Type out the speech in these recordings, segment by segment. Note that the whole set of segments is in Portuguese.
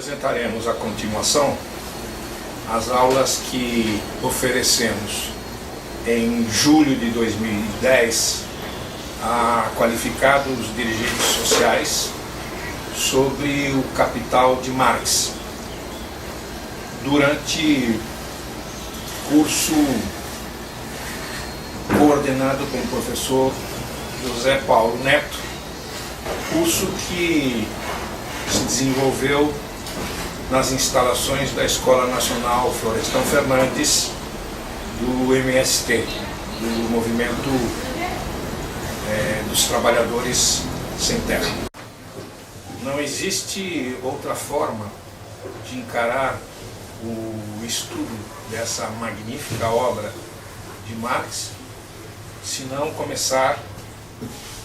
Apresentaremos a continuação as aulas que oferecemos em julho de 2010 a qualificados dirigentes sociais sobre o Capital de Marx, durante curso coordenado com o professor José Paulo Neto, curso que se desenvolveu nas instalações da Escola Nacional Florestan Fernandes, do MST, do Movimento dos Trabalhadores Sem Terra. Não existe outra forma de encarar o estudo dessa magnífica obra de Marx, se não começar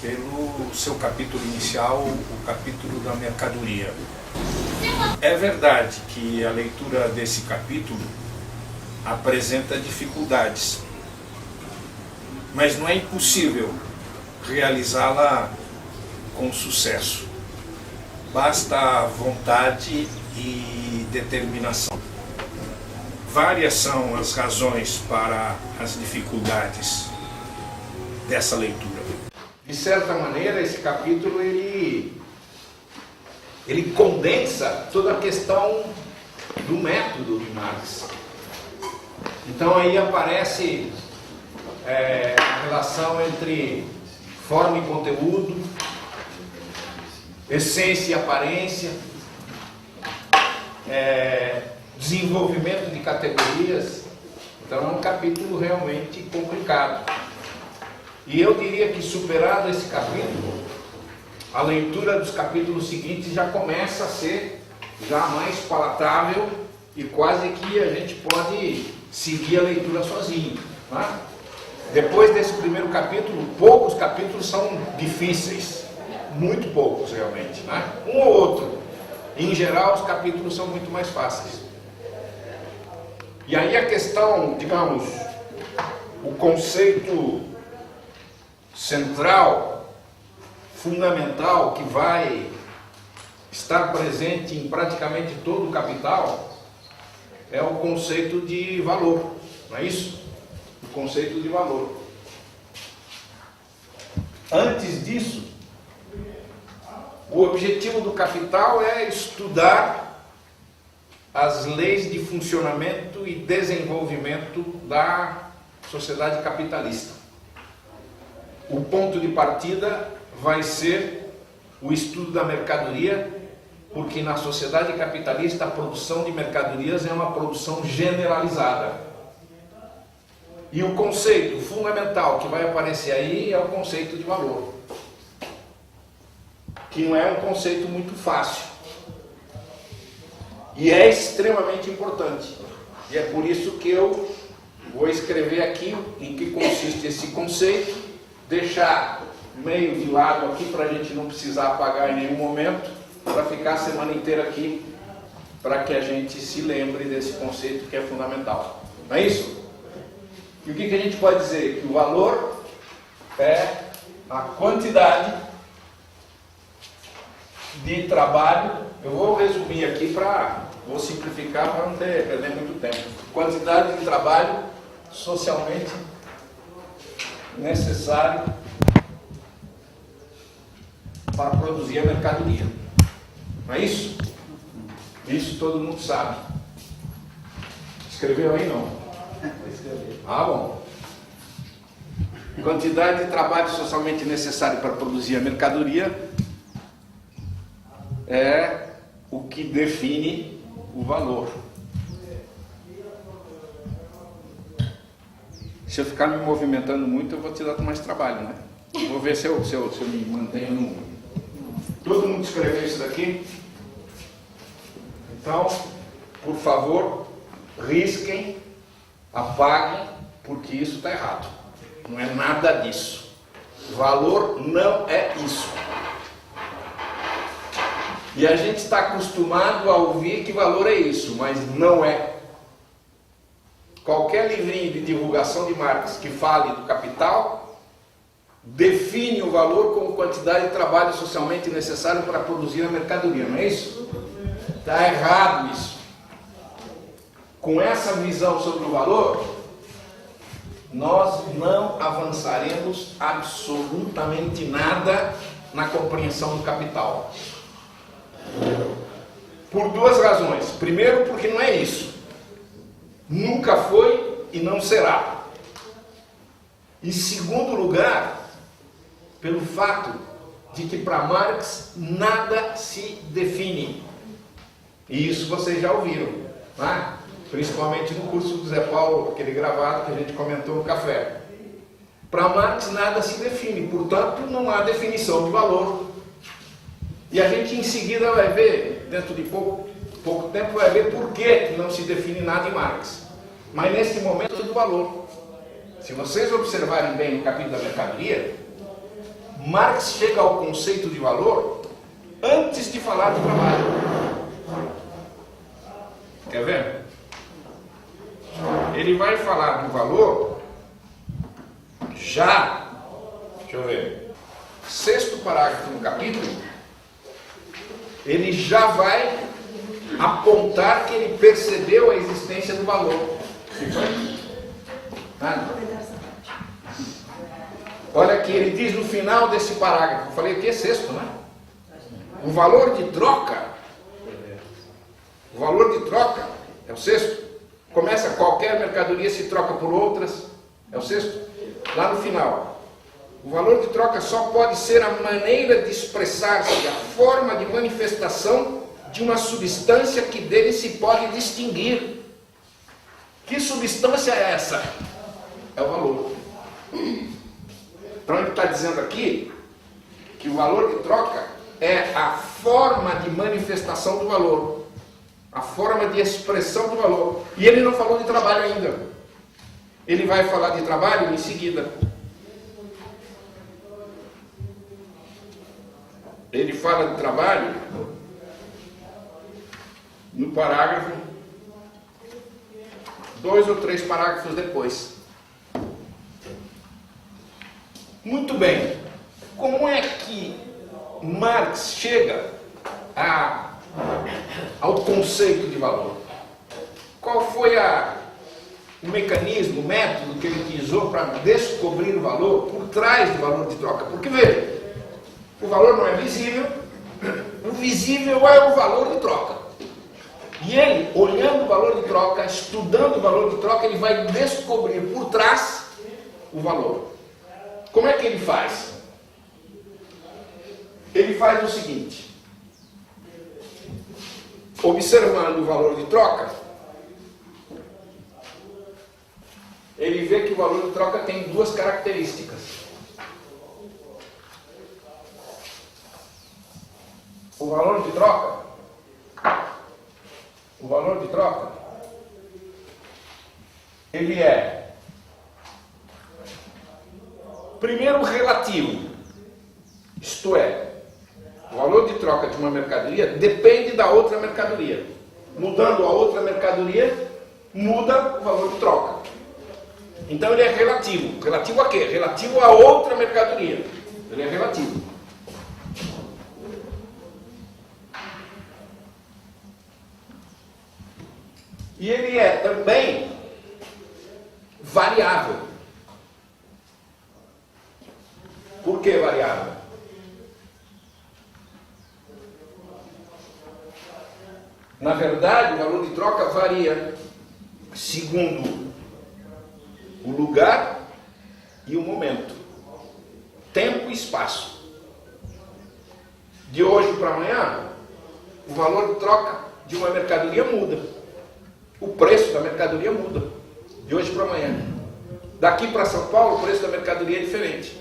pelo seu capítulo inicial, o capítulo da mercadoria. É verdade que a leitura desse capítulo apresenta dificuldades, mas não é impossível realizá-la com sucesso. Basta vontade e determinação. Várias são as razões para as dificuldades dessa leitura. De certa maneira, esse capítulo ele condensa toda a questão do método de Marx. Então aí aparece a relação entre forma e conteúdo, essência e aparência, desenvolvimento de categorias. Então é um capítulo realmente complicado. E eu diria que, superado esse capítulo, a leitura dos capítulos seguintes já começa a ser já mais palatável e quase que a gente pode seguir a leitura sozinho. Tá? Depois desse primeiro capítulo, poucos capítulos são difíceis, muito poucos realmente, né? Um ou outro. Em geral, os capítulos são muito mais fáceis. E aí a questão, digamos, o conceito central, fundamental, que vai estar presente em praticamente todo o Capital, é o conceito de valor, não é isso? O conceito de valor. Antes disso, o objetivo do Capital é estudar as leis de funcionamento e desenvolvimento da sociedade capitalista. O ponto de partida vai ser o estudo da mercadoria, porque na sociedade capitalista a produção de mercadorias é uma produção generalizada. E o conceito fundamental que vai aparecer aí é o conceito de valor, que não é um conceito muito fácil. E é extremamente importante. E é por isso que eu vou escrever aqui em que consiste esse conceito, deixar meio de lado aqui para a gente não precisar apagar em nenhum momento, para ficar a semana inteira aqui, para que a gente se lembre desse conceito que é fundamental. Não é isso? E o que a gente pode dizer? Que o valor é a quantidade de trabalho. Eu vou resumir aqui vou simplificar para não perder muito tempo. Quantidade de trabalho socialmente necessário para produzir a mercadoria. Não é isso? Isso todo mundo sabe. Escreveu aí não? Ah, bom. Quantidade de trabalho socialmente necessário para produzir a mercadoria é o que define o valor. Se eu ficar me movimentando muito, eu vou te dar mais trabalho, né? Vou ver se eu me mantenho no... Todo mundo escreveu isso daqui? Então, por favor, risquem, apaguem, porque isso está errado. Não é nada disso. Valor não é isso. E a gente está acostumado a ouvir que valor é isso, mas não é. Qualquer livrinho de divulgação de Marx que fale do capital define o valor como quantidade de trabalho socialmente necessário para produzir a mercadoria, não é isso? Está errado isso. Com essa visão sobre o valor, nós não avançaremos absolutamente nada na compreensão do capital. Por duas razões. Primeiro, porque não é isso. Nunca foi e não será. Em segundo lugar, pelo fato de que para Marx nada se define. E isso vocês já ouviram, né? Principalmente no curso do Zé Paulo, aquele gravado que a gente comentou no café. Para Marx nada se define, portanto não há definição de valor. E a gente em seguida vai ver, dentro de pouco tempo, vai ver por que não se define nada em Marx. Mas nesse momento é do valor. Se vocês observarem bem no capítulo da mercadoria, Marx chega ao conceito de valor antes de falar de trabalho. Quer ver? Ele vai falar do valor já, deixa eu ver, sexto parágrafo no capítulo, ele já vai apontar que ele percebeu a existência do valor. Olha aqui, ele diz no final desse parágrafo, eu falei aqui é sexto, né? O valor de troca, é o sexto. Começa qualquer mercadoria se troca por outras, é o sexto. Lá no final, o valor de troca só pode ser a maneira de expressar-se, a forma de manifestação de uma substância que dele se pode distinguir. Que substância é essa? É o valor. Então ele está dizendo aqui que o valor de troca é a forma de manifestação do valor. A forma de expressão do valor. E ele não falou de trabalho ainda. Ele vai falar de trabalho em seguida. Ele fala de trabalho no parágrafo 2 ou 3 parágrafos depois. Muito bem. Como é que Marx chega ao conceito de valor? Qual foi o mecanismo, o método que ele utilizou para descobrir o valor por trás do valor de troca? Porque veja, o valor não é visível, o visível é o valor de troca. E ele, olhando o valor de troca, estudando o valor de troca, ele vai descobrir por trás o valor. Como é que ele faz? Ele faz o seguinte: observando o valor de troca, ele vê que o valor de troca tem duas características. O valor de troca, ele é, primeiro, relativo. Isto é, o valor de troca de uma mercadoria depende da outra mercadoria. Mudando a outra mercadoria, muda o valor de troca. Então ele é relativo. Relativo a quê? Relativo a outra mercadoria. Ele é relativo. E ele é também variável. Por que variável? Na verdade, o valor de troca varia segundo o lugar e o momento, tempo e espaço. De hoje para amanhã, o valor de troca de uma mercadoria muda. O preço da mercadoria muda, de hoje para amanhã. Daqui para São Paulo, o preço da mercadoria é diferente.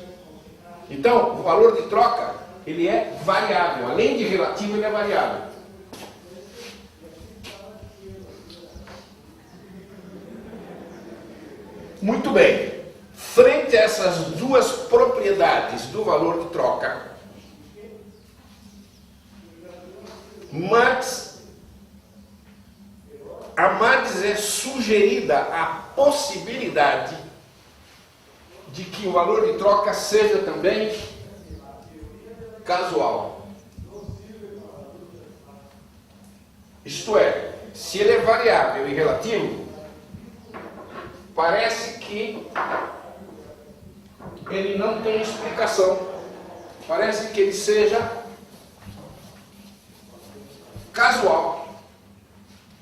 Então, o valor de troca, ele é variável. Além de relativo, ele é variável. Muito bem. Frente a essas duas propriedades do valor de troca, a Marx é sugerida a possibilidade de que o valor de troca seja também casual. Isto é, se ele é variável e relativo, parece que ele não tem explicação. Parece que ele seja casual.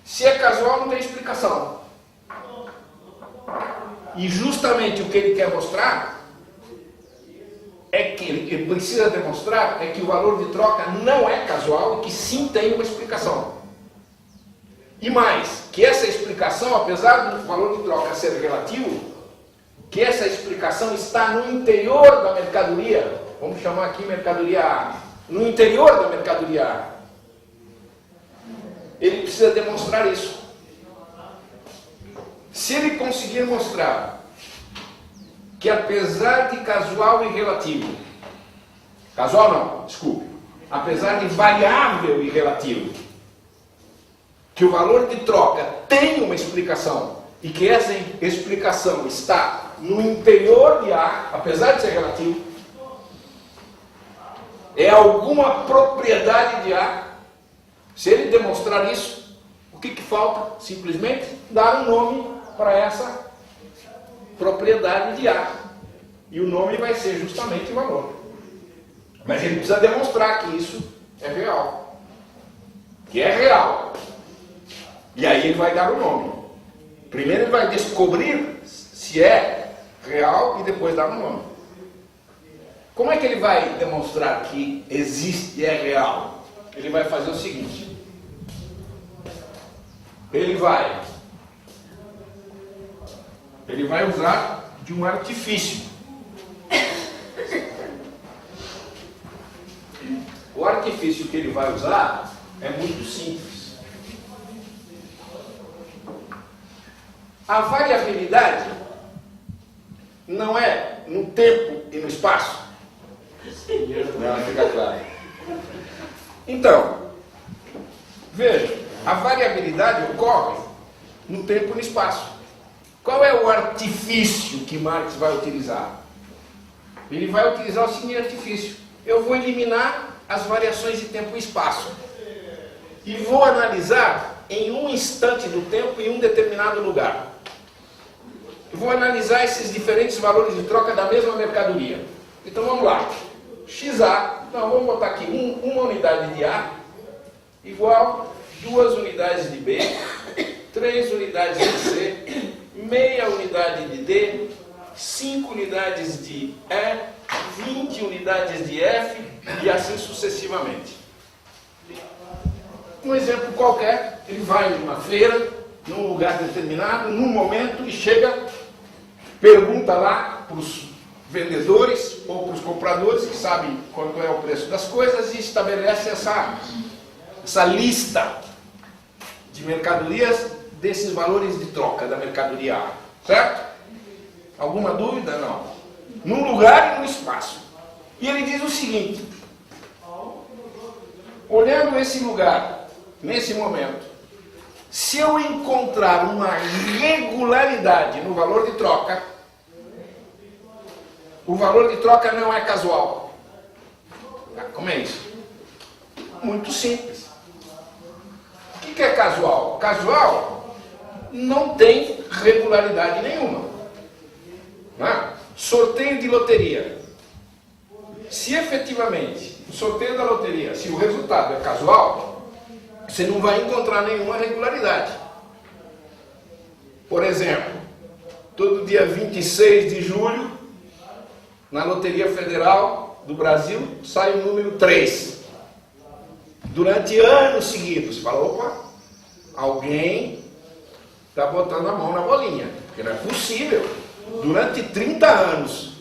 Se é casual, não tem explicação. E justamente o que ele quer mostrar é que ele precisa demonstrar é que o valor de troca não é casual e que sim tem uma explicação. E mais, que essa explicação, apesar do valor de troca ser relativo, que essa explicação está no interior da mercadoria, vamos chamar aqui mercadoria A, no interior da mercadoria A. Ele precisa demonstrar isso. Se ele conseguir mostrar que apesar de casual e relativo, casual não, desculpe, apesar de variável e relativo, que o valor de troca tem uma explicação e que essa explicação está no interior de A, apesar de ser relativo, é alguma propriedade de A. Se ele demonstrar isso, o que falta? Simplesmente dar um nome para essa propriedade de A. E o nome vai ser justamente o valor. Mas ele precisa demonstrar que isso é real. Que é real. E aí ele vai dar o nome. Primeiro ele vai descobrir se é real e depois dar o nome. Como é que ele vai demonstrar que existe e é real? Ele vai fazer o seguinte. Ele vai usar de um artifício. O artifício que ele vai usar é muito simples. A variabilidade não é no tempo e no espaço. Não, fica claro. Então, veja, a variabilidade ocorre no tempo e no espaço. Qual é o artifício que Marx vai utilizar? Ele vai utilizar o seguinte artifício. Eu vou eliminar as variações de tempo e espaço. E vou analisar em um instante do tempo em um determinado lugar. Eu vou analisar esses diferentes valores de troca da mesma mercadoria. Então vamos lá. XA, então vamos botar aqui uma unidade de A igual 2 unidades de B, 3 unidades de C, meia unidade de D, 5 unidades de E, 20 unidades de F e assim sucessivamente. Um exemplo qualquer, ele vai numa feira, num lugar determinado, num momento e chega, pergunta lá para os vendedores ou para os compradores que sabem quanto é o preço das coisas e estabelece essa lista de mercadorias desses valores de troca da mercadoria A, certo? Alguma dúvida? Não. Num lugar e num espaço. E ele diz o seguinte, olhando esse lugar, nesse momento, se eu encontrar uma irregularidade no valor de troca, o valor de troca não é casual. Como é isso? Muito simples. O que é casual? Casual não tem regularidade nenhuma. Não é? Sorteio de loteria. Se efetivamente o sorteio da loteria, se o resultado é casual, você não vai encontrar nenhuma regularidade. Por exemplo, todo dia 26 de julho, na Loteria Federal do Brasil, sai o número 3. Durante anos seguidos, você fala, opa, alguém está botando a mão na bolinha, porque não é possível. Durante 30 anos,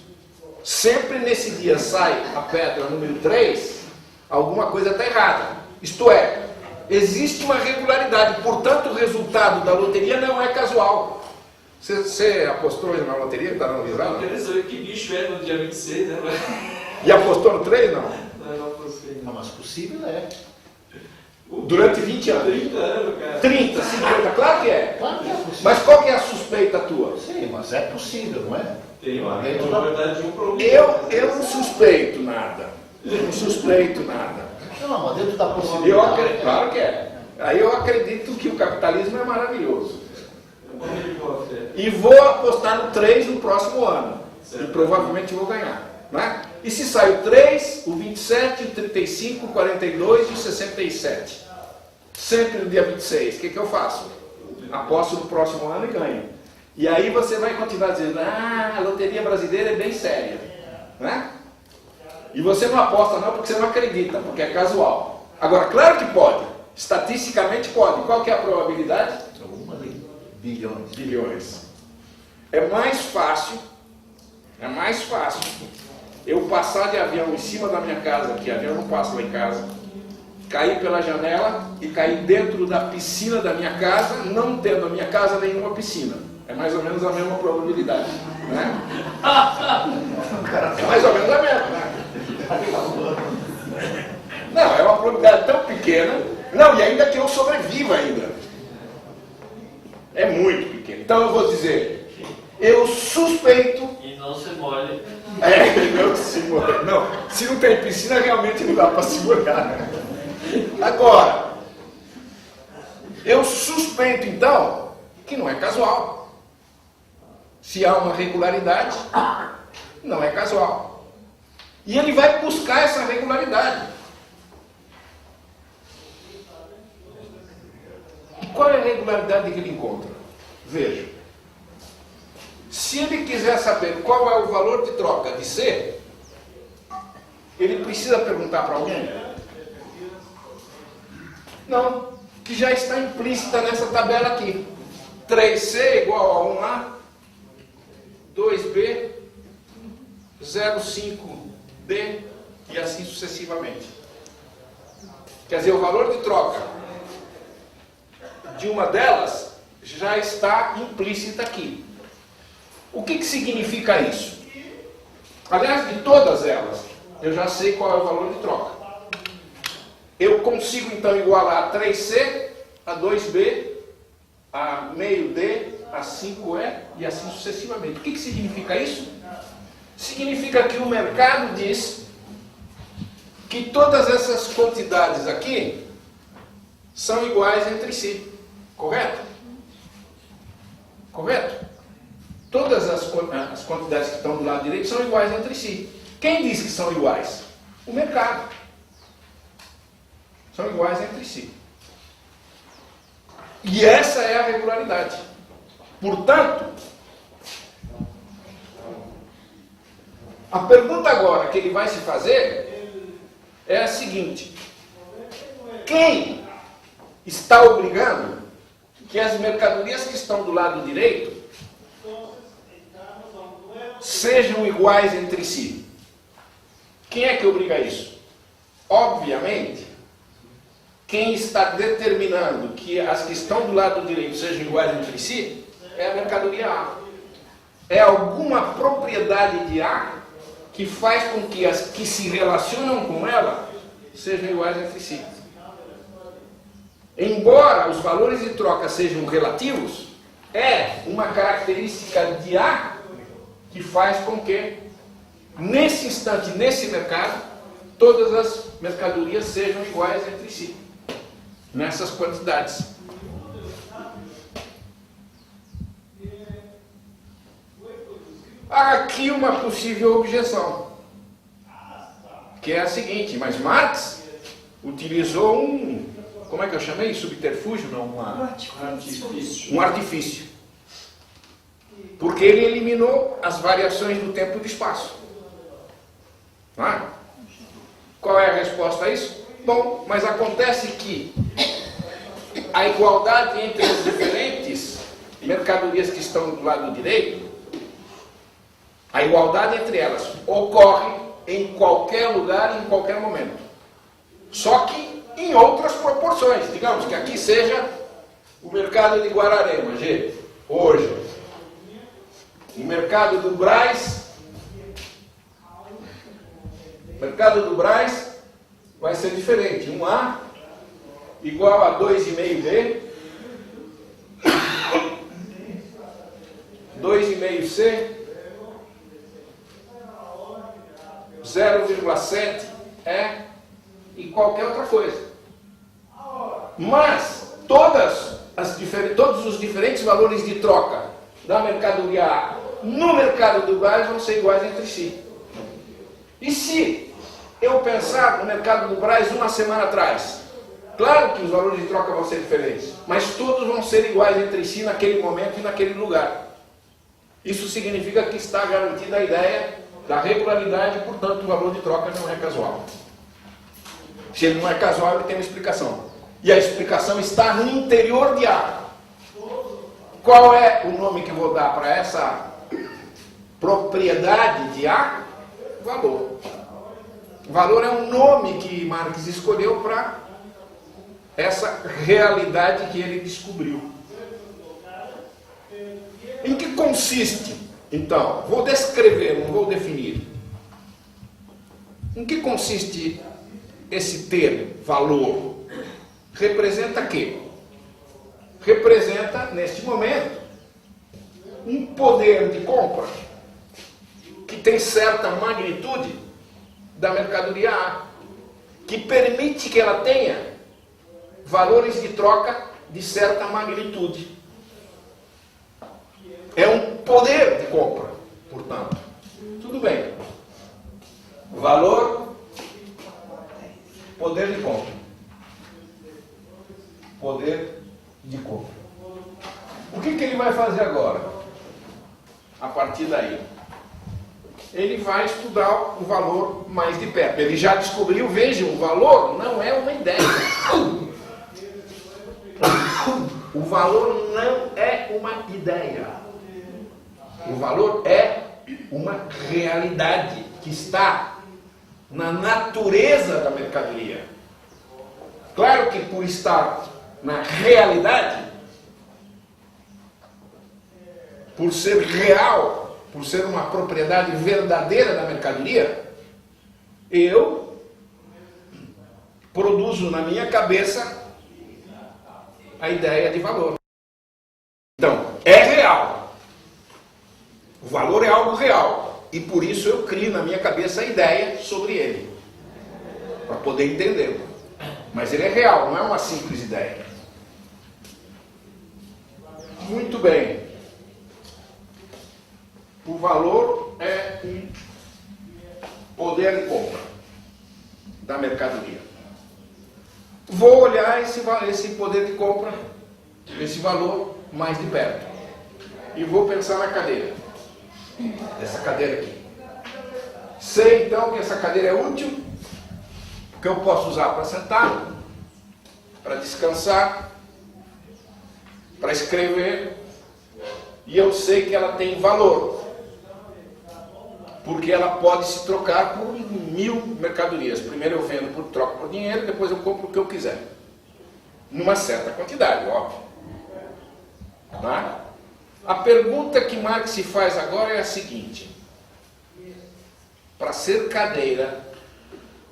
sempre nesse dia sai a pedra número 3, alguma coisa está errada. Isto é, existe uma regularidade, portanto o resultado da loteria não é casual. Você apostou na loteria que está no livro? Eu queria saber que bicho é no dia 26, né? E apostou no 3, não? Não apostei. Não, mas possível é. Durante 20 anos. 30 anos, cara. 30, 50, claro que é. Claro que é possível. Mas qual que é a suspeita tua? Sim, mas é possível, não é? Tem uma Dentro da- verdade de um problema. Eu não suspeito nada. Eu não suspeito nada. Não, mas dentro da Eu possibilidade. acredito, claro que é. Aí eu acredito que o capitalismo é maravilhoso. Como ele gosta, é. E vou apostar no 3 no próximo ano. Certo. E provavelmente vou ganhar. Né? E se sai o 3, o 27, o 35, o 42 e o 67? Sempre no dia 26. O que eu faço? Aposto no próximo ano e ganho. E aí você vai continuar dizendo, a loteria brasileira é bem séria. Né? E você não aposta não porque você não acredita, porque é casual. Agora, claro que pode. Estatisticamente pode. Qual que é a probabilidade? Bilhões. Bilhões. É mais fácil eu passar de avião em cima da minha casa, que avião não passa lá em casa, cair pela janela e cair dentro da piscina da minha casa, não tendo a minha casa nenhuma piscina. É mais ou menos a mesma probabilidade. Né? É mais ou menos a mesma. Né? Não, é uma probabilidade tão pequena. Não, e ainda que eu sobreviva ainda. É muito pequeno. Então eu vou dizer, eu suspeito. E não se molhe. Não se molhe. Não, se não tem piscina, realmente não dá para se molhar. Agora, eu suspeito então que não é casual. Se há uma regularidade, não é casual. E ele vai buscar essa regularidade. E qual é a regularidade que ele encontra? Veja. Se ele quiser saber qual é o valor de troca de C, ele precisa perguntar para alguém? Não, que já está implícita nessa tabela aqui. 3C igual a 1A, 2B, 0,5D e assim sucessivamente. Quer dizer, o valor de troca de uma delas já está implícita aqui. O que significa isso? Aliás, de todas elas, eu já sei qual é o valor de troca. Eu consigo então igualar a 3C, a 2B, a meio D, a 5E e assim sucessivamente. O que significa isso? Significa que o mercado diz que todas essas quantidades aqui são iguais entre si. Correto? Correto? Todas as quantidades que estão do lado direito são iguais entre si. Quem diz que são iguais? O mercado. São iguais entre si. E essa é a regularidade. Portanto, a pergunta agora que ele vai se fazer é a seguinte: quem está obrigando que as mercadorias que estão do lado direito sejam iguais entre si? Quem é que obriga isso? Obviamente, quem está determinando que as que estão do lado direito sejam iguais entre si é a mercadoria A. É alguma propriedade de A que faz com que as que se relacionam com ela sejam iguais entre si. Embora os valores de troca sejam relativos, é uma característica de A que faz com que, nesse instante, nesse mercado, todas as mercadorias sejam iguais entre si, nessas quantidades. Há aqui uma possível objeção, que é a seguinte: mas Marx utilizou como é que eu chamei? Subterfúgio? Não, um artifício. Porque ele eliminou as variações do tempo e do espaço. Não é? Qual é a resposta a isso? Bom, mas acontece que a igualdade entre as diferentes mercadorias que estão do lado direito, a igualdade entre elas ocorre em qualquer lugar e em qualquer momento. Só que em outras proporções. Digamos que aqui seja o mercado de Guararema, G, hoje. O mercado do Brás, vai ser diferente. 1A igual a 2,5B, 2,5C, 0,7 E e qualquer outra coisa. Mas todos os diferentes valores de troca da mercadoria A no mercado do Brás vão ser iguais entre si. E se eu pensar no mercado do Brás uma semana atrás, claro que os valores de troca vão ser diferentes, mas todos vão ser iguais entre si naquele momento e naquele lugar. Isso significa que está garantida a ideia da regularidade, portanto o valor de troca não é casual. Se ele não é casual, ele tem uma explicação. E a explicação está no interior de A. Qual é o nome que eu vou dar para essa propriedade de A? Valor. Valor é um nome que Marx escolheu para essa realidade que ele descobriu. Em que consiste, então? Vou descrever, não vou definir. Em que consiste esse termo, valor? Representa quê? Representa, neste momento, um poder de compra que tem certa magnitude da mercadoria A, que permite que ela tenha valores de troca de certa magnitude. É um poder de compra, portanto. Tudo bem. Valor, poder de compra. Poder de compra. O que ele vai fazer agora? A partir daí, ele vai estudar o valor mais de perto. Ele já descobriu, vejam, o valor não é uma ideia. O valor não é uma ideia. O valor é uma realidade que está na natureza da mercadoria. Claro que por estar na realidade, por ser real, por ser uma propriedade verdadeira da mercadoria, eu produzo na minha cabeça a ideia de valor. Então, é real. O valor é algo real. E por isso eu crio na minha cabeça a ideia sobre ele. Para poder entendê-lo. Mas ele é real, não é uma simples ideia. Muito bem. O valor é um poder de compra da mercadoria. Vou olhar esse poder de compra, esse valor, mais de perto. E vou pensar na cadeira. Essa cadeira aqui. Sei então que essa cadeira é útil, que eu posso usar para sentar, para descansar, para escrever, e eu sei que ela tem valor, porque ela pode se trocar por 1000 mercadorias. Primeiro eu vendo troco por dinheiro, depois eu compro o que eu quiser, numa certa quantidade, óbvio. Tá? A pergunta que Marx se faz agora é a seguinte: para ser cadeira,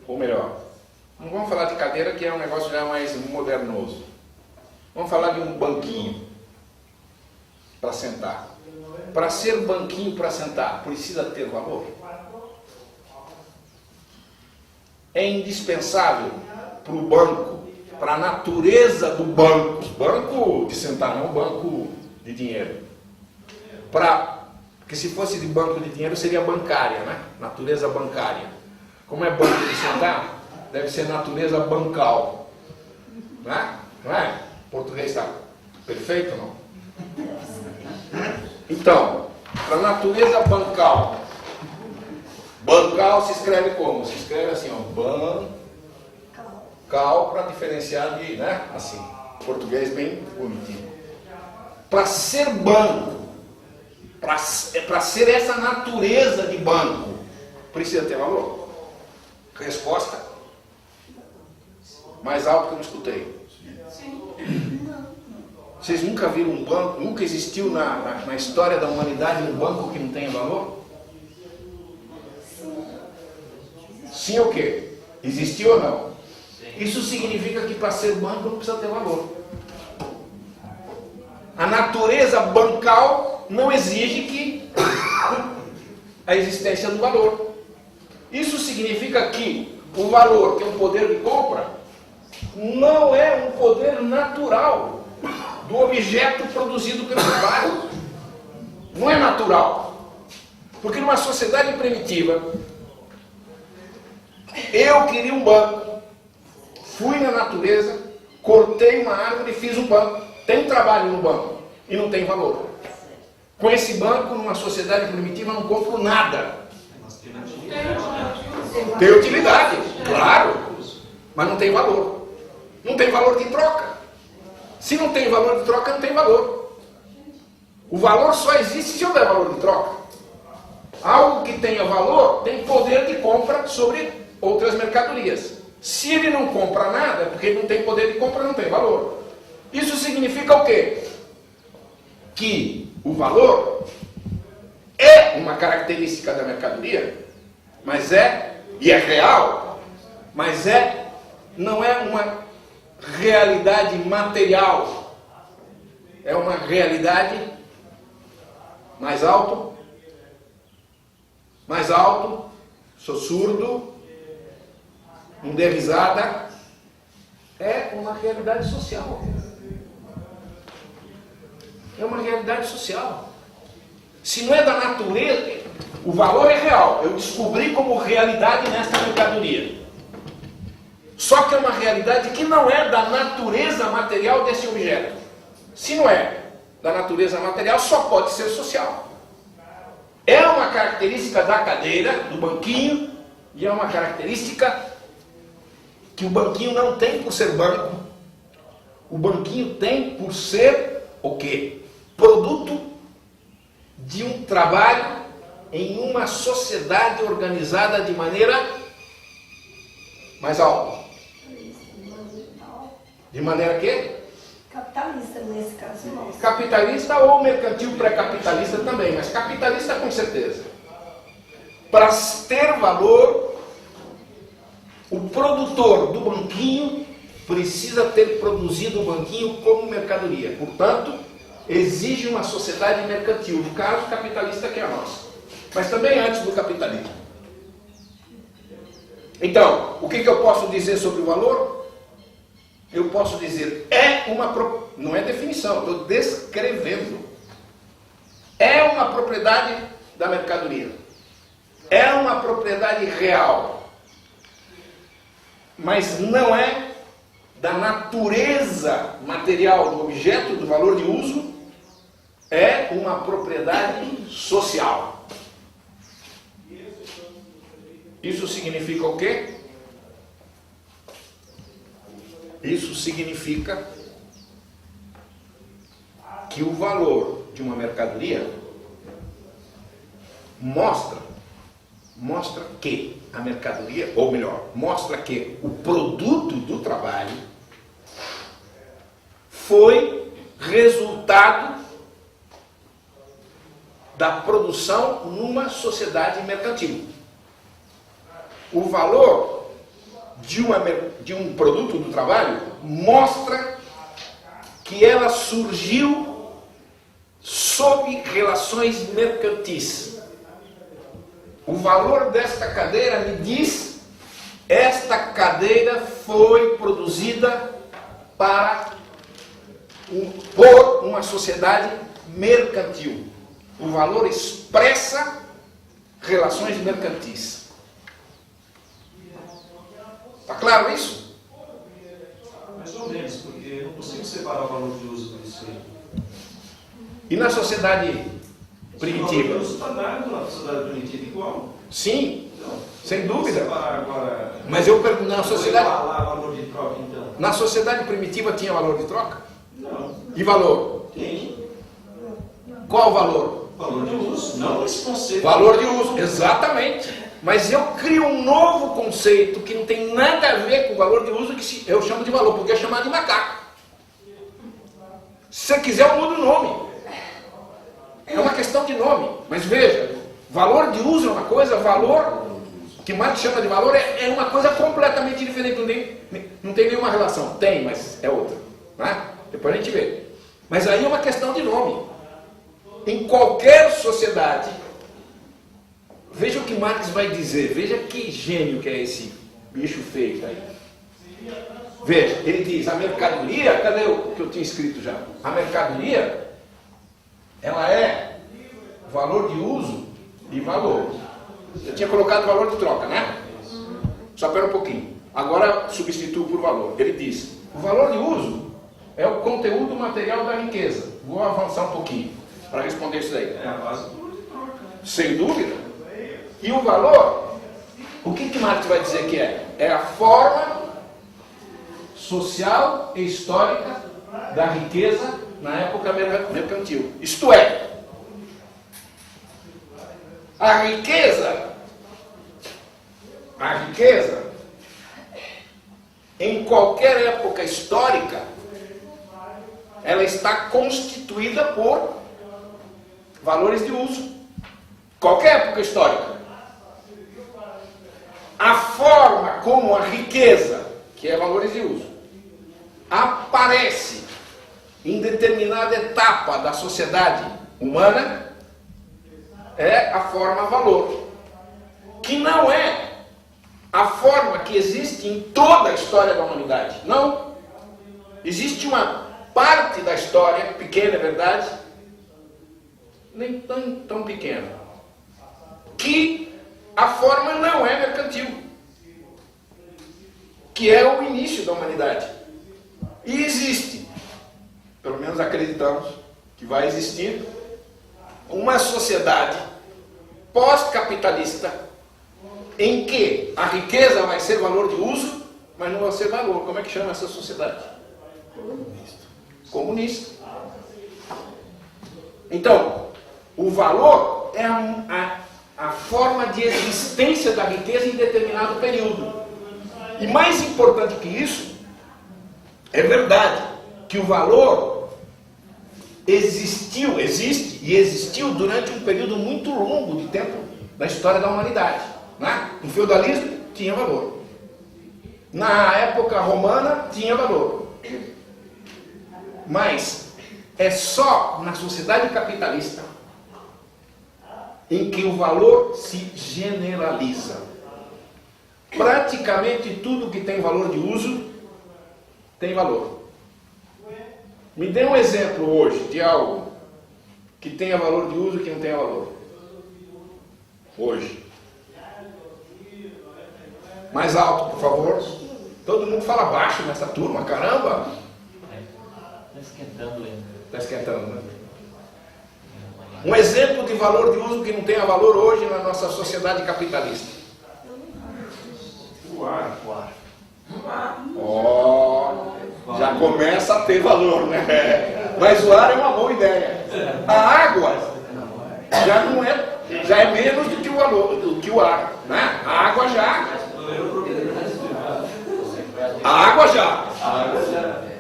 ou melhor, não vamos falar de cadeira, que é um negócio já mais modernoso. Vamos falar de um banquinho para sentar. Para ser banquinho para sentar, precisa ter valor? É indispensável para o banco, para a natureza do banco. Banco de sentar, não banco de dinheiro. Porque se fosse de banco de dinheiro seria bancária, né? Natureza bancária. Como é banco de sentar, deve ser natureza bancal. Né? Não é? O português está perfeito, não? Então, para a natureza bancal. Bancal se escreve como? Se escreve assim, ó. Bancal, para diferenciar de, né? Assim, português bem bonitinho. Para ser banco, para ser essa natureza de banco, precisa ter valor? Resposta? Mais alto que eu não escutei. Vocês nunca viram um banco, nunca existiu na história da humanidade um banco que não tenha valor? Sim ou quê? Existiu ou não? Isso significa que para ser banco não precisa ter valor. A natureza bancal não exige que a existência do valor. Isso significa que o valor, que é um poder de compra, não é um poder natural do objeto produzido pelo trabalho. Não é natural. Porque numa sociedade primitiva, eu queria um banco, fui na natureza, cortei uma árvore e fiz um banco. Tem trabalho no banco e não tem valor. Com esse banco, numa sociedade primitiva, eu não compro nada. Tem utilidade, claro, mas não tem valor. Não tem valor de troca. Se não tem valor de troca, não tem valor. O valor só existe se houver valor de troca. Algo que tenha valor tem poder de compra sobre outras mercadorias. Se ele não compra nada, é porque ele não tem poder de compra, não tem valor. Isso significa o quê? Que o valor é uma característica da mercadoria, mas e é real, mas não é uma realidade material, é uma realidade mais alto, sou surdo, não dê risada, é uma realidade social. É uma realidade social. Se não é da natureza, o valor é real. Eu descobri como realidade nesta mercadoria. Só que é uma realidade que não é da natureza material desse objeto. Se não é da natureza material, só pode ser social. É uma característica da cadeira, do banquinho, e é uma característica que o banquinho não tem por ser banco. O banquinho tem por ser o quê? Produto de um trabalho em uma sociedade organizada de maneira mais alta. De maneira que? Capitalista, nesse caso nosso. Capitalista ou mercantil pré-capitalista também, mas capitalista com certeza. Para ter valor, o produtor do banquinho precisa ter produzido o banquinho como mercadoria. Portanto, exige uma sociedade mercantil, no caso capitalista que é a nossa. Mas também antes do capitalismo. Então, o que eu posso dizer sobre o valor? Eu posso dizer, não é definição, estou descrevendo. É uma propriedade da mercadoria. É uma propriedade real. Mas não é da natureza material do objeto, do valor de uso, é uma propriedade social. Isso significa o quê? Isso significa que o valor de uma mercadoria mostra que a mercadoria, ou melhor, mostra que o produto do trabalho foi resultado da produção numa sociedade mercantil. O valor de um produto do trabalho mostra que ela surgiu sob relações mercantis. O valor desta cadeira me diz, esta cadeira foi produzida por uma sociedade mercantil. O valor expressa relações mercantis. Está claro isso? Mais ou menos, porque eu não consigo separar o valor de uso disso aí. E na sociedade primitiva? O valor de uso está dado na sociedade primitiva igual. Sim, Então, sem dúvida. separar agora. Mas eu pergunto, na sociedade... valor de troca, então. Na sociedade primitiva tinha valor de troca? Não. E valor? Tem. Qual valor? Valor de uso. Não esse conceito. Valor de uso, exatamente. Mas eu crio um novo conceito que não tem nada a ver com o valor de uso que eu chamo de valor, porque é chamado de macaco. Se você quiser, eu mudo o nome. É uma questão de nome. Mas veja, valor de uso é uma coisa, valor que Marx chama de valor é uma coisa completamente diferente. Não tem nenhuma relação. Tem, mas é outra. Né? Depois a gente vê. Mas aí é uma questão de nome. Em qualquer sociedade, veja o que Marx vai dizer, veja que gênio que é esse bicho feio aí. Veja, ele diz, a mercadoria, cadê o que eu tinha escrito já? A mercadoria, ela é valor de uso e valor. Eu tinha colocado valor de troca, né? Só espera um pouquinho. Agora substituo por valor. Ele diz, o valor de uso é o conteúdo material da riqueza. Vou avançar um pouquinho para responder isso daí. É a base do valor de troca. Sem dúvida. E o valor, o que Marx vai dizer que é? É a forma social e histórica da riqueza na época mercantil. Isto é, a riqueza, em qualquer época histórica, ela está constituída por valores de uso. Qualquer época histórica. A forma como a riqueza, que é valores de uso, aparece em determinada etapa da sociedade humana é a forma valor, que não é a forma que existe em toda a história da humanidade. Não. Existe uma parte da história, pequena é verdade, nem tão pequena, que a forma não é mercantil, que é o início da humanidade. E existe, pelo menos acreditamos que vai existir, uma sociedade pós-capitalista em que a riqueza vai ser valor de uso, mas não vai ser valor. Como é que chama essa sociedade? Comunista. Então, o valor é a forma de existência da riqueza em determinado período. E mais importante que isso, é verdade que o valor existe e existiu durante um período muito longo de tempo da história da humanidade. Né? No feudalismo tinha valor. Na época romana tinha valor. Mas é só na sociedade capitalista em que o valor se generaliza. Praticamente tudo que tem valor de uso tem valor. Me dê um exemplo hoje de algo que tenha valor de uso e que não tenha valor. Hoje. Mais alto, por favor. Todo mundo fala baixo nessa turma, caramba. Está esquentando ainda. Está esquentando, né? Um exemplo de valor de uso que não tenha valor hoje na nossa sociedade capitalista. O ar. Já começa a ter valor, né? Mas o ar é uma boa ideia. A água já é menos do que o valor, do que o ar, né? A água já.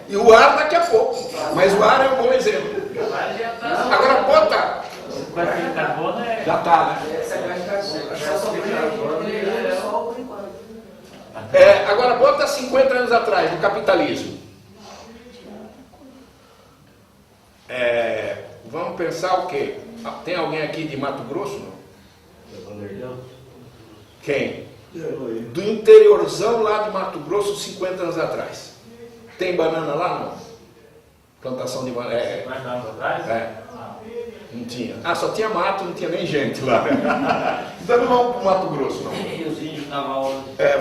E o ar daqui a pouco. Mas o ar é um bom exemplo. Agora bota. Já está, né? Agora bota 50 anos atrás, no capitalismo. Vamos pensar o quê? Tem alguém aqui de Mato Grosso? Não? Quem? Do interiorzão lá de Mato Grosso, 50 anos atrás. Tem banana lá? Não. Plantação de banana. Mais anos atrás? Não tinha. Só tinha mato, não tinha nem gente lá. Então não vamos para o Mato Grosso, não.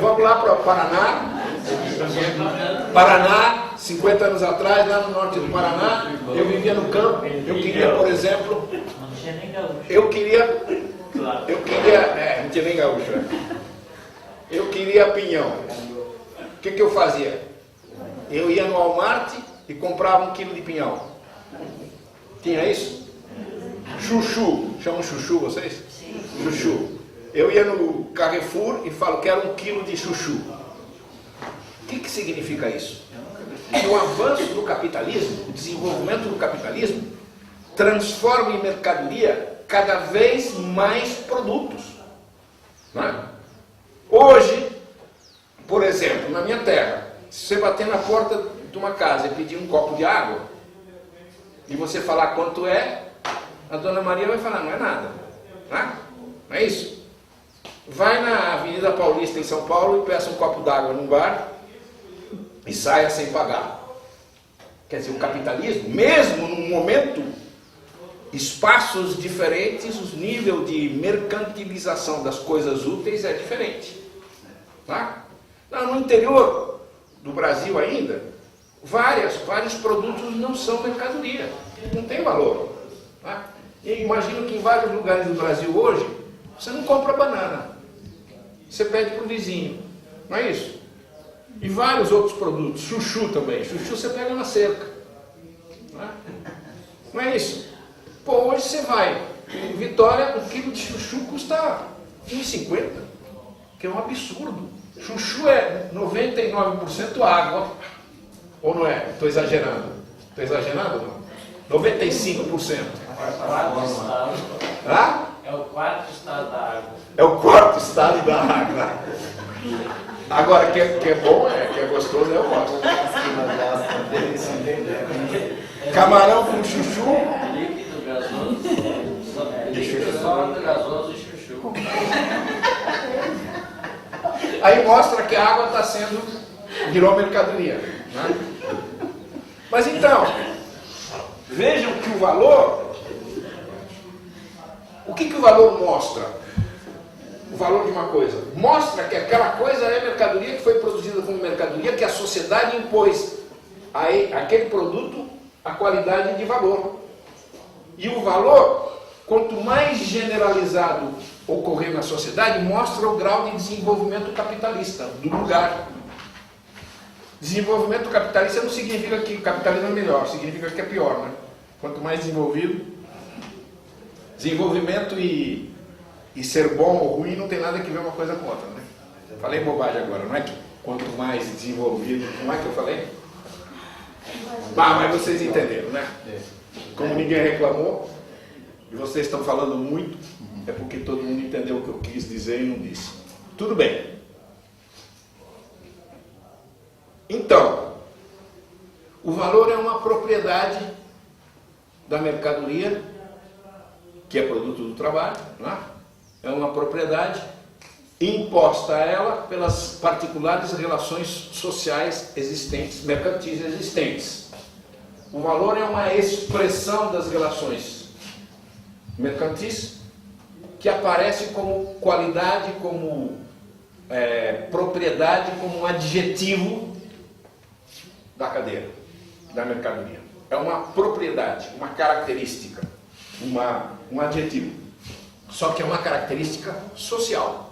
Vamos lá para o Paraná. Paraná, 50 anos atrás, lá no norte do Paraná, eu vivia no campo. Eu queria, por exemplo, Não tinha nem gaúcho. não tinha nem gaúcho. Eu queria pinhão. O que eu fazia? Eu ia no Walmart e comprava 1 quilo de pinhão. Tinha isso? Chuchu. Chamam chuchu vocês? Sim. Chuchu. Eu ia no Carrefour e falo, quero 1 quilo de chuchu. O que significa isso? Que o avanço do capitalismo, o desenvolvimento do capitalismo, transforma em mercadoria cada vez mais produtos. Não é? Hoje, por exemplo, na minha terra, se você bater na porta de uma casa e pedir um copo de água, e você falar quanto é, a dona Maria vai falar, não é nada. Não é isso? Vai na Avenida Paulista, em São Paulo, e peça um copo d'água num bar, e saia sem pagar. Quer dizer, o capitalismo, mesmo num momento, espaços diferentes, o nível de mercantilização das coisas úteis é diferente. Tá? No interior do Brasil ainda, vários produtos não são mercadoria, não tem valor. Tá? E imagino que em vários lugares do Brasil hoje, você não compra banana, você pede para o vizinho, não é isso? E vários outros produtos, chuchu também, chuchu você pega na cerca, não é isso? Pô, hoje você vai em Vitória, um quilo de chuchu custa R$1,50, que é um absurdo. Chuchu é 99% água, ou não é? Estou exagerando. Estou exagerando ou não? 95%. Ah? É o quarto estado da água. É o quarto estado da água. Agora, que é bom, que é gostoso, eu gosto. Camarão com chuchu. Líquido, gasoso. Líquido, sólido, gasoso e chuchu. Aí mostra que a água virou mercadoria. Né? Mas então, vejam que o valor, o que o valor mostra? O valor de uma coisa. Mostra que aquela coisa é mercadoria, que foi produzida como mercadoria, que a sociedade impôs àquele produto a qualidade de valor. E o valor, quanto mais generalizado ocorrer na sociedade, mostra o grau de desenvolvimento capitalista do lugar. Desenvolvimento capitalista não significa que o capitalismo é melhor, significa que é pior, né? Quanto mais desenvolvido, desenvolvimento e ser bom ou ruim não tem nada que ver uma coisa com outra, né? Falei bobagem agora, não é que quanto mais desenvolvido, como é que eu falei? Mas vocês entenderam, né? Como ninguém reclamou, e vocês estão falando muito, é porque todo mundo entendeu o que eu quis dizer e não disse. Tudo bem. Então, o valor é uma propriedade da mercadoria, que é produto do trabalho, não é? É uma propriedade imposta a ela pelas particulares relações sociais existentes, mercantis existentes. O valor é uma expressão das relações mercantis que aparece como qualidade, como propriedade, como um adjetivo da cadeia, da mercadoria. É uma propriedade, uma característica, um adjetivo. Só que é uma característica social.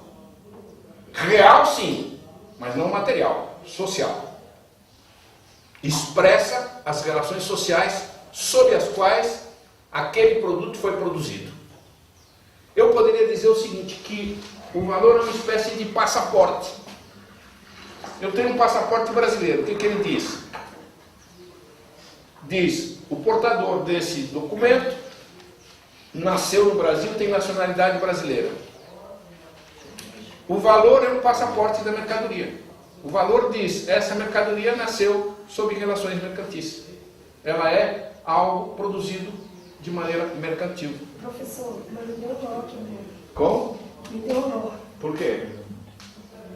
Real, sim, mas não material, social. Expressa as relações sociais sob as quais aquele produto foi produzido. Eu poderia dizer o seguinte, que o valor é uma espécie de passaporte. Eu tenho um passaporte brasileiro, o que ele diz? Diz, o portador desse documento nasceu no Brasil, tem nacionalidade brasileira. O valor é um passaporte da mercadoria. O valor diz, essa mercadoria nasceu sob relações mercantis. Ela é algo produzido de maneira mercantil. Professor, mas me deu nó aqui, né? Como? Me deu nó. Por quê?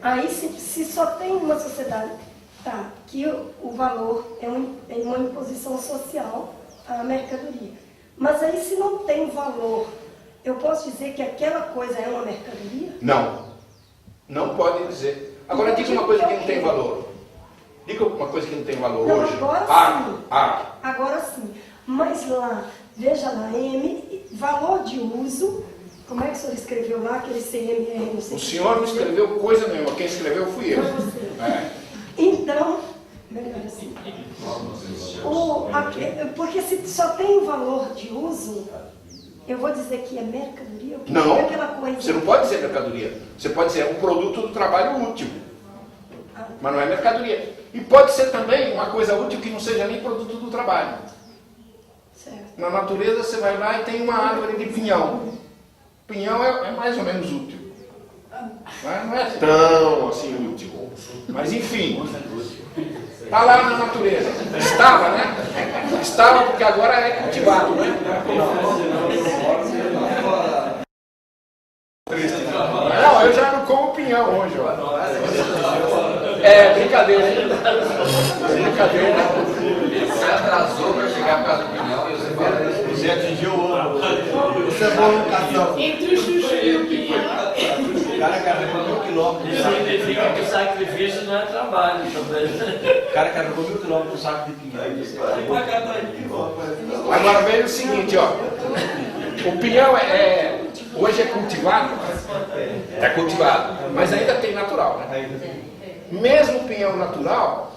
Aí, se só tem uma sociedade, tá, que o valor é uma imposição social à mercadoria. Mas aí, se não tem valor, eu posso dizer que aquela coisa é uma mercadoria? Não. Não pode dizer. Agora, diga uma coisa que não tem valor. Diga uma coisa que não tem valor não, hoje. Agora sim. Agora sim. Mas lá, veja lá, valor de uso. Como é que o senhor escreveu lá, aquele CMR? Não sei o senhor não escreveu coisa nenhuma. Quem escreveu fui eu. Então, melhor assim. Porque se só tem o valor de uso, eu vou dizer que é mercadoria? Não, é aquela coisa... você não pode dizer mercadoria. Você pode dizer um produto do trabalho útil. Mas não é mercadoria. E pode ser também uma coisa útil que não seja nem produto do trabalho. Certo. Na natureza você vai lá e tem uma árvore de pinhão. Pinhão é mais ou menos útil. Mas não é tão assim útil. Mas enfim. Está lá na natureza. Estava, né? Estava porque agora é cultivado, né? Não, eu já não como pinhão hoje, ó. É, brincadeira. Brincadeira. Você atrasou para chegar para o pinhão e você fala isso. Você atingiu o ano. Isso é boa educação. Entre o chuchu e o pinhão. O cara carregou 1000 quilômetros. Isso significa que sacrifício não é trabalho. O cara carregou 1000 quilômetros no saco de pinhão. Agora veja o seguinte, ó. O pinhão hoje é cultivado, mas ainda tem natural, né? Mesmo o pinhão natural,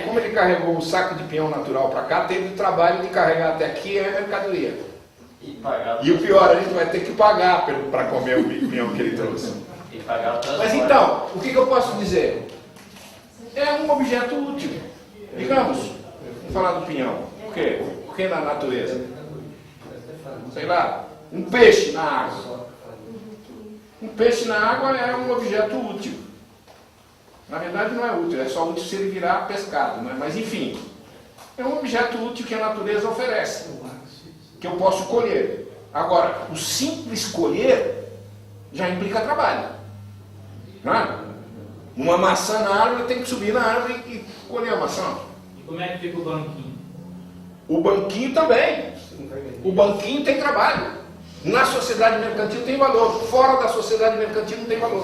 como ele carregou o saco de pinhão natural para cá, teve o trabalho de carregar até aqui a mercadoria. E o pior, a gente vai ter que pagar para comer o pinhão que ele trouxe. E pagar o transporte. Mas então, o que eu posso dizer? É um objeto útil. Digamos, vamos falar do pinhão. Por quê? Porque na natureza, sei lá, um peixe na água. Um peixe na água é um objeto útil. Na verdade não é útil, é só útil se ele virar pescado, né? Mas enfim, é um objeto útil que a natureza oferece, que eu posso colher. Agora, o simples colher já implica trabalho. Não é? Uma maçã na árvore, tem que subir na árvore e colher a maçã. E como é que fica o banquinho? O banquinho também. O banquinho tem trabalho. Na sociedade mercantil tem valor. Fora da sociedade mercantil não tem valor.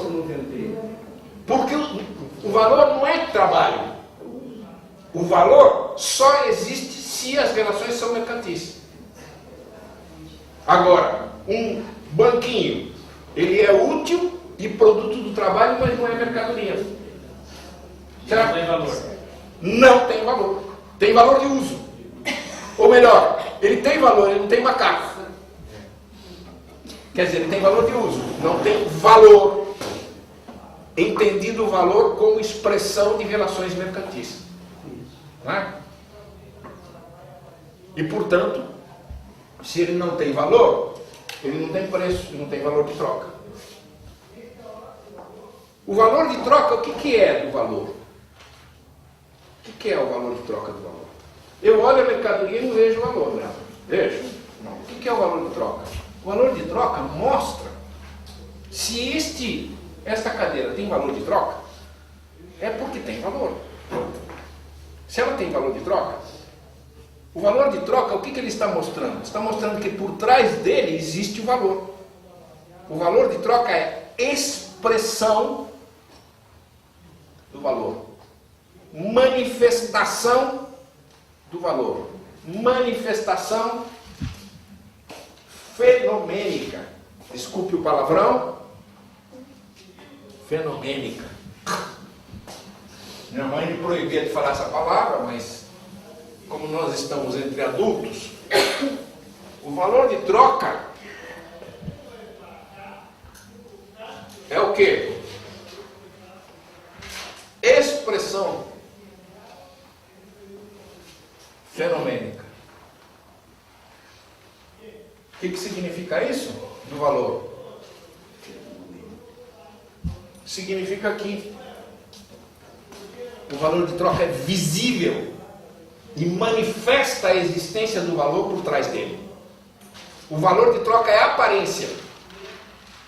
Porque o valor não é trabalho. O valor só existe se as relações são mercantis. Agora, um banquinho, ele é útil e produto do trabalho, mas não é mercadoria. Certo? Não tem valor. Não tem valor. Tem valor de uso. Ou melhor, ele tem valor, ele não tem macaco. Quer dizer, ele tem valor de uso, não tem valor. Entendido o valor como expressão de relações mercantis. Não é? E, portanto, se ele não tem valor, ele não tem preço, ele não tem valor de troca. O valor de troca, o que é do valor? O que é o valor de troca do valor? Eu olho a mercadoria e não vejo valor nela. Vejo? Não. O que é o valor de troca? O valor de troca mostra se esta cadeira tem valor de troca, é porque tem valor. Se ela tem valor de troca, o valor de troca, o que ele está mostrando? Está mostrando que por trás dele existe o valor. O valor de troca é expressão do valor. Manifestação do valor. Manifestação fenomênica. Desculpe o palavrão. Fenomênica. Minha mãe me proibia de falar essa palavra, mas como nós estamos entre adultos, o valor de troca é o quê? Expressão fenomênica. O que significa isso? Do valor. Significa que o valor de troca é visível e manifesta a existência do valor por trás dele. O valor de troca é aparência.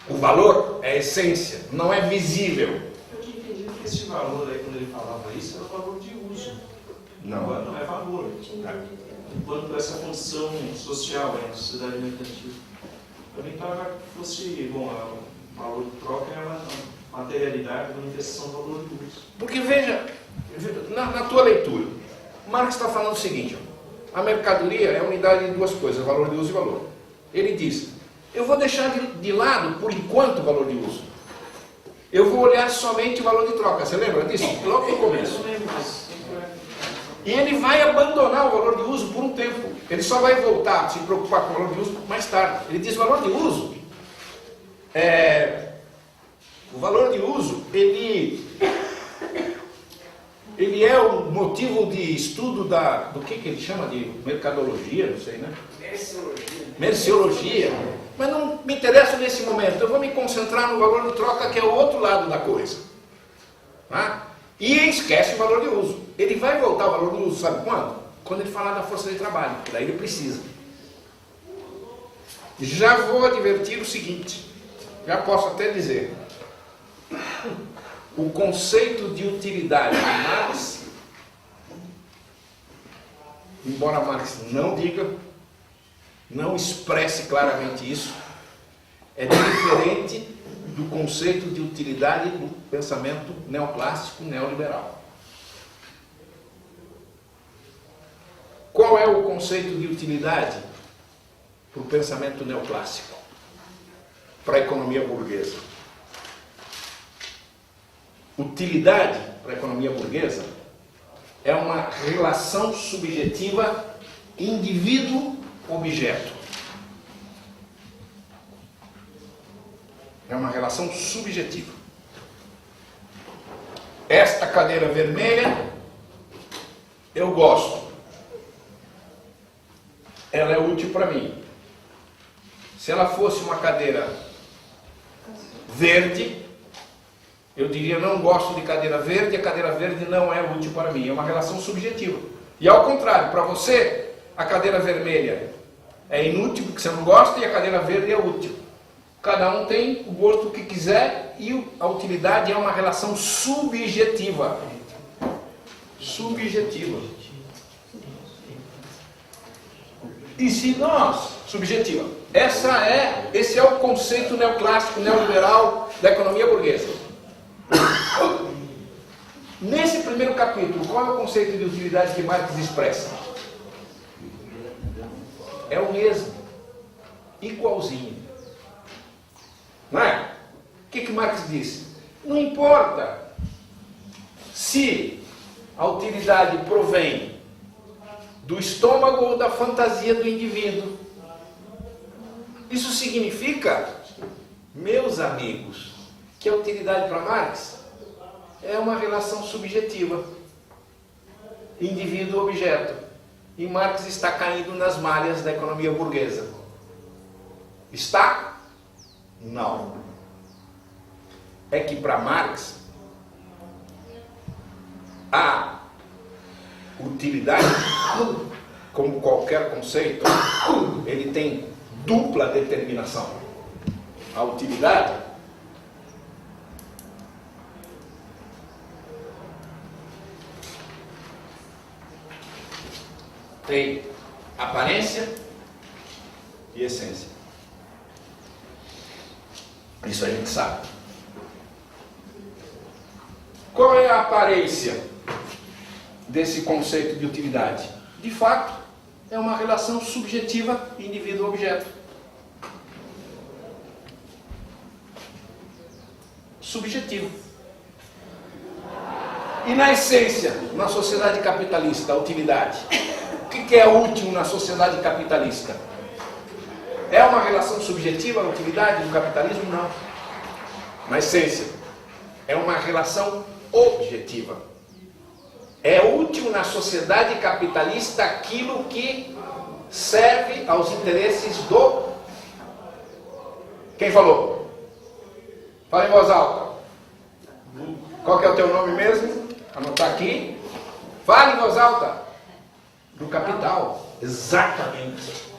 O valor é essência, não é visível. Eu tinha entendido que esse valor aí, quando ele falava isso, era o valor de uso. Não. Agora não é valor. Enquanto essa função social na sociedade mercantil. Eu nem estava que fosse, bom, o valor de troca é uma materialidade, uma manifestação do valor de uso. Porque veja, na tua leitura, Marx está falando o seguinte: ó, a mercadoria é a unidade de duas coisas, valor de uso e valor. Ele diz, eu vou deixar de lado, por enquanto, o valor de uso. Eu vou olhar somente o valor de troca. Você lembra disso? Logo no começo. E ele vai abandonar o valor de uso por um tempo. Ele só vai voltar a se preocupar com o valor de uso mais tarde. Ele diz, o valor de uso o valor de uso, ele é o motivo de estudo do que ele chama de mercadologia, não sei, né? Merceologia. Mas não me interessa nesse momento. Eu vou me concentrar no valor de troca, que é o outro lado da coisa. Tá? E esquece o valor de uso. Ele vai voltar ao valor de uso, sabe quando? Quando ele falar da força de trabalho. Daí ele precisa. Já vou advertir o seguinte. Já posso até dizer. o conceito de utilidade de Marx, embora Marx não diga, não expresse claramente isso, é diferente do conceito de utilidade do pensamento neoclássico neoliberal. Qual é o conceito de utilidade para o pensamento neoclássico, para a economia burguesa? Utilidade para a economia burguesa é uma relação subjetiva indivíduo-objeto. É uma relação subjetiva. Esta cadeira vermelha eu gosto. Ela é útil para mim. Se ela fosse uma cadeira verde, eu diria não gosto de cadeira verde, a cadeira verde não é útil para mim. É uma relação subjetiva. E ao contrário, para você, a cadeira vermelha é inútil porque você não gosta e a cadeira verde é útil. Cada um tem o gosto que quiser e a utilidade é uma relação subjetiva. Subjetiva. E se nós, subjetiva, esse é o conceito neoclássico, neoliberal da economia burguesa. Nesse primeiro capítulo, qual é o conceito de utilidade que Marx expressa? É o mesmo, igualzinho. Não é? O que Marx diz? Não importa se a utilidade provém do estômago ou da fantasia do indivíduo. Isso significa, meus amigos, que a utilidade para Marx é uma relação subjetiva, indivíduo-objeto. E Marx está caindo nas malhas da economia burguesa. Está? Não. É que para Marx a utilidade, como qualquer conceito, ele tem dupla determinação. A utilidade tem aparência e essência. Isso a gente sabe. Qual é a aparência desse conceito de utilidade? De fato, é uma relação subjetiva indivíduo-objeto. Subjetivo. E na essência, na sociedade capitalista, a utilidade? O que é útil na sociedade capitalista? É uma relação subjetiva a utilidade do capitalismo? Não. Na essência, é uma relação objetiva. É útil na sociedade capitalista aquilo que serve aos interesses do... Quem falou? Fala em voz alta. Qual que é o teu nome mesmo? Anotar aqui. Fala em voz alta. Do capital. Exatamente.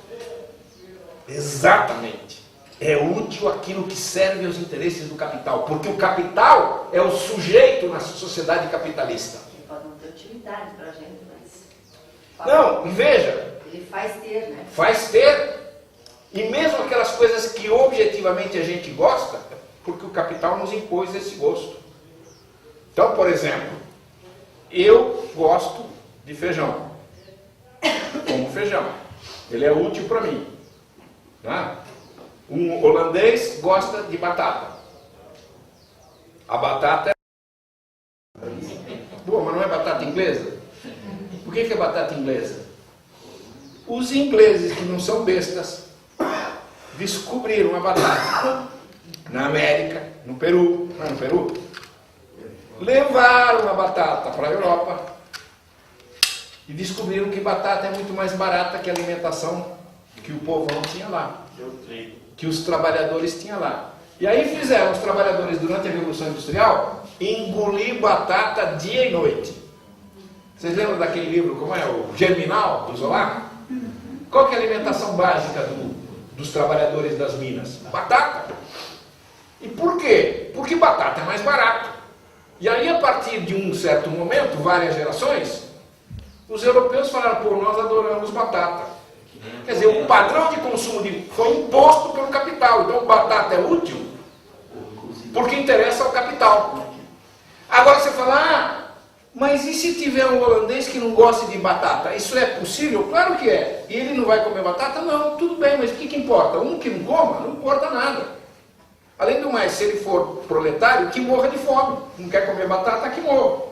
Exatamente. É útil aquilo que serve aos interesses do capital. Porque o capital é o sujeito na sociedade capitalista. Ele pode não ter utilidade para a gente, mas... Não, e veja. Ele faz ter, né? Faz ter. E mesmo aquelas coisas que objetivamente a gente gosta, porque o capital nos impôs esse gosto. Então, por exemplo, eu gosto de feijão. Como feijão. Ele é útil para mim. Tá? Um holandês gosta de batata. A batata é boa, mas não é batata inglesa? Por que é batata inglesa? Os ingleses, que não são bestas, descobriram a batata na América, no Peru, não é no Peru? Levaram a batata para a Europa e descobriram que batata é muito mais barata que a alimentação que o povão tinha lá, que os trabalhadores tinham lá. E aí fizeram os trabalhadores, durante a Revolução Industrial, engolir batata dia e noite. Vocês lembram daquele livro, como é? O Germinal, do Zola? Qual que é a alimentação básica dos trabalhadores das minas? Batata. E por quê? Porque batata é mais barato. E aí, a partir de um certo momento, várias gerações, os europeus falaram, pô, nós adoramos batata. Quer dizer, o padrão de consumo foi imposto pelo capital. Então, batata é útil porque interessa ao capital. Agora você fala, mas e se tiver um holandês que não gosta de batata? Isso é possível? Claro que é. E ele não vai comer batata? Não, tudo bem, mas o que importa? Um que não coma, não importa nada. Além do mais, se ele for proletário, que morra de fome. Não quer comer batata, que morra.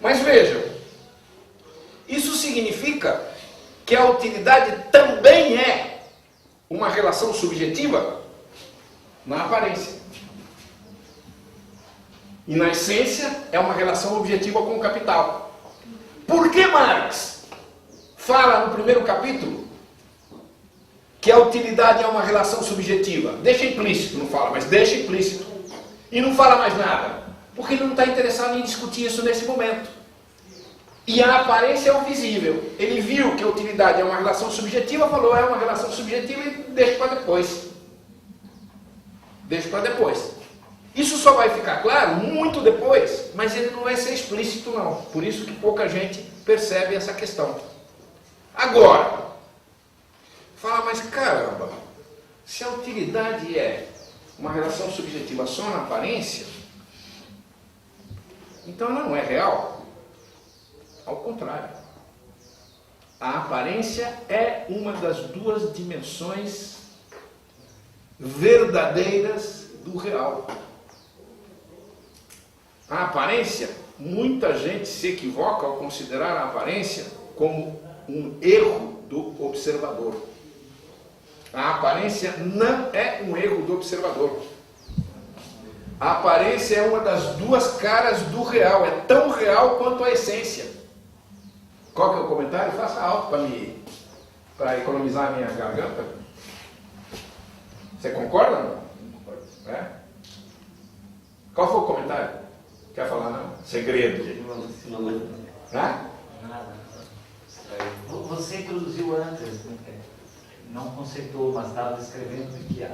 Mas vejam, isso significa que a utilidade também é uma relação subjetiva na aparência. E na essência é uma relação objetiva com o capital. Por que Marx fala no primeiro capítulo que a utilidade é uma relação subjetiva? Deixa implícito, não fala, mas deixa implícito. E não fala mais nada. Porque ele não está interessado em discutir isso nesse momento. E a aparência é o visível. Ele viu que a utilidade é uma relação subjetiva, falou, é uma relação subjetiva e deixa para depois. Deixa para depois. Isso só vai ficar claro muito depois, mas ele não vai ser explícito não. Por isso que pouca gente percebe essa questão. Agora, fala, mas caramba, se a utilidade é uma relação subjetiva só na aparência, então ela não é real. Ao contrário. A aparência é uma das duas dimensões verdadeiras do real. A aparência, muita gente se equivoca ao considerar a aparência como um erro do observador. A aparência não é um erro do observador. A aparência é uma das duas caras do real, é tão real quanto a essência. Qual que é o comentário? Faça alto para economizar a minha garganta. Você concorda ou não? É? Qual foi o comentário? Quer falar não? Segredo. Nada. Você introduziu antes, não conceitou, mas estava descrevendo que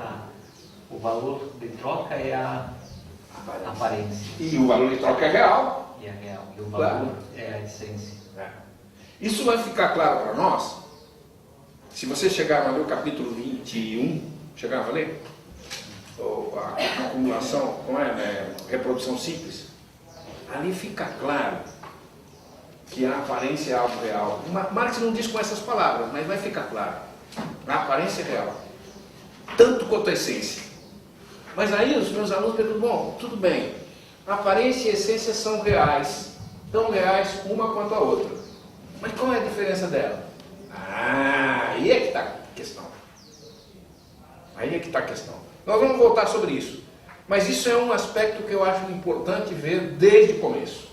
o valor de troca é a aparência. E o valor de troca é real. E é real. E o valor é a essência. Isso vai ficar claro para nós, se vocês chegaram a ler o capítulo 21, chegaram a ler? Ou a acumulação, como é, né? Reprodução simples. Ali fica claro que a aparência é algo real. Marx não diz com essas palavras, mas vai ficar claro. A aparência é real. Tanto quanto a essência. Mas aí os meus alunos perguntam, bom, tudo bem. A aparência e a essência são reais. Tão reais uma quanto a outra. Mas qual é a diferença dela? Aí é que está a questão. Aí é que está a questão. Nós vamos voltar sobre isso. Mas isso é um aspecto que eu acho importante ver desde o começo.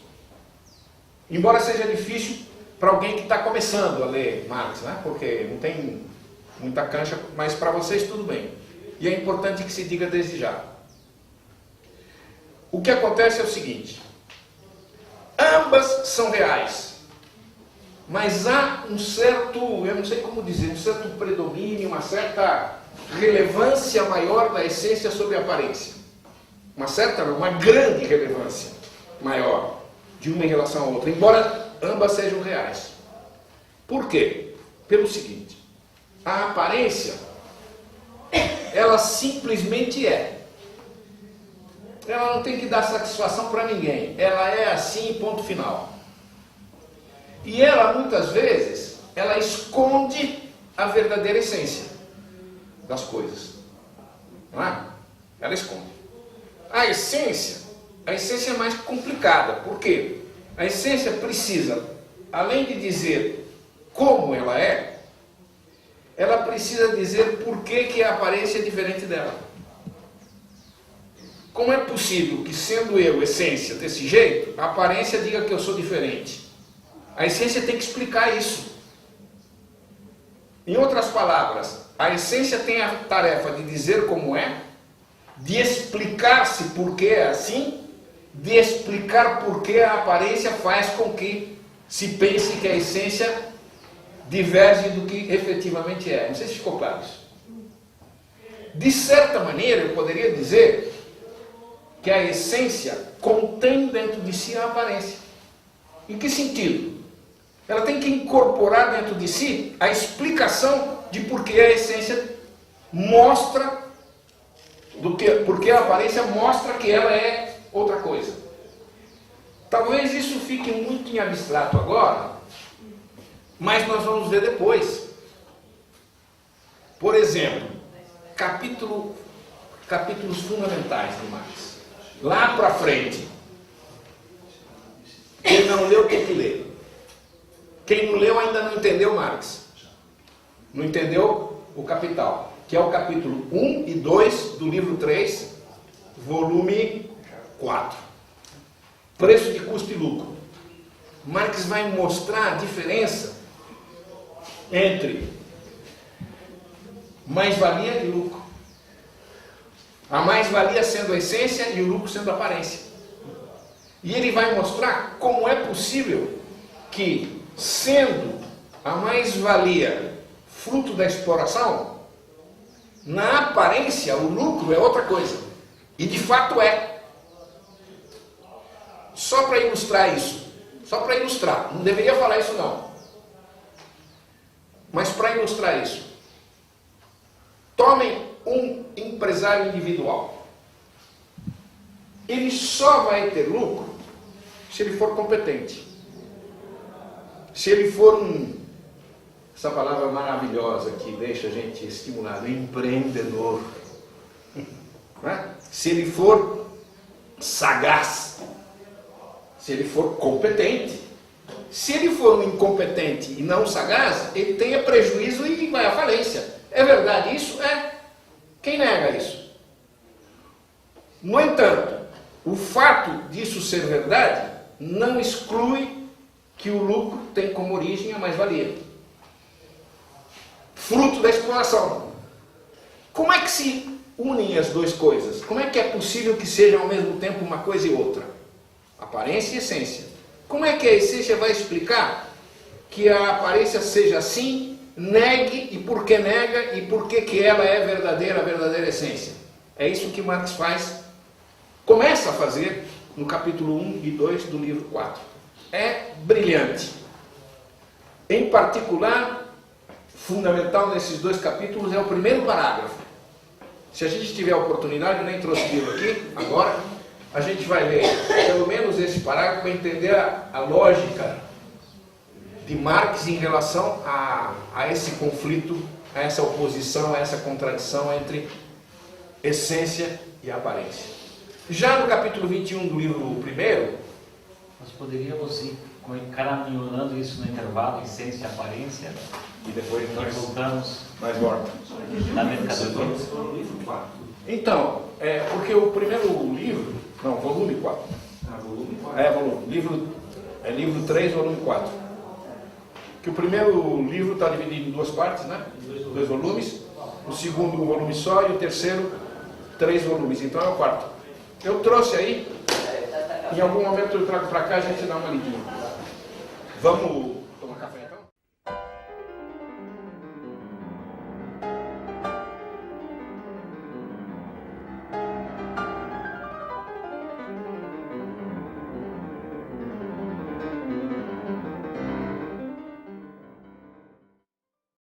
Embora seja difícil para alguém que está começando a ler Marx, né? Porque não tem muita cancha, mas para vocês tudo bem. E é importante que se diga desde já. O que acontece é o seguinte. Ambas são reais. Mas há um certo, eu não sei como dizer, um certo predomínio, uma certa relevância maior da essência sobre a aparência. Uma grande relevância maior de uma em relação à outra, embora ambas sejam reais. Por quê? Pelo seguinte, a aparência, ela simplesmente é. Ela não tem que dar satisfação para ninguém. Ela é assim, ponto final. E ela, muitas vezes, ela esconde a verdadeira essência das coisas. Não é? Ela esconde. A essência é mais complicada. Por quê? A essência precisa, além de dizer como ela precisa dizer por que a aparência é diferente dela. Como é possível que, sendo eu essência desse jeito, a aparência diga que eu sou diferente? A essência tem que explicar isso. Em outras palavras, a essência tem a tarefa de dizer como é, de explicar-se por que é assim, de explicar por que a aparência faz com que se pense que a essência diverge do que efetivamente é. Não sei se ficou claro isso. De certa maneira, eu poderia dizer que a essência contém dentro de si a aparência. Em que sentido? Ela tem que incorporar dentro de si a explicação de por que a essência mostra, porque a aparência mostra que ela é outra coisa. Talvez isso fique muito em abstrato agora, mas nós vamos ver depois. Por exemplo, capítulos fundamentais de Marx. Lá para frente, quem não leu tem que ler. Quem não leu ainda não entendeu Marx. Não entendeu o Capital, que é o capítulo 1 e 2 do livro 3, volume 4. Preço de custo e lucro. Marx vai mostrar a diferença entre mais-valia e lucro. A mais-valia sendo a essência e o lucro sendo a aparência. E ele vai mostrar como é possível que, sendo a mais-valia fruto da exploração, na aparência o lucro é outra coisa. E de fato é. Só para ilustrar isso. Só para ilustrar. Não deveria falar isso não. Mas para ilustrar isso. Tomem um empresário individual. Ele só vai ter lucro se ele for competente. Se ele for essa palavra maravilhosa que deixa a gente estimulado, empreendedor. Não é? Se ele for sagaz. Se ele for competente. Se ele for um incompetente e não sagaz, ele tenha prejuízo e vai à falência. É verdade isso? É. Quem nega isso? No entanto, o fato disso ser verdade não exclui que o lucro tem como origem a mais-valia. Fruto da exploração. Como é que se unem as duas coisas? Como é que é possível que sejam ao mesmo tempo uma coisa e outra? Aparência e essência. Como é que a essência vai explicar que a aparência seja assim, negue e por que nega e por que ela é a verdadeira essência? É isso que Marx começa a fazer no capítulo 1 e 2 do livro 4. É brilhante. Em particular, fundamental nesses dois capítulos é o primeiro parágrafo. Se a gente tiver a oportunidade, eu nem trouxe o livro aqui, agora, a gente vai ler pelo menos esse parágrafo para entender a lógica de Marx em relação a esse conflito, a essa oposição, a essa contradição entre essência e aparência. Já no capítulo 21 do livro 1, nós poderíamos ir caminhando isso no intervalo, essência e aparência, e depois nós voltamos mais volta. na mercadoria. Então, porque o primeiro livro, não, volume 4. Volume 4. Livro 3, volume 4. Que o primeiro livro está dividido em duas partes, né? 2 volumes. O segundo, um volume só, e o terceiro, 3 volumes. Então é o quarto. Eu trouxe aí, em algum momento eu trago para cá, a gente dá uma lidinha. Vamos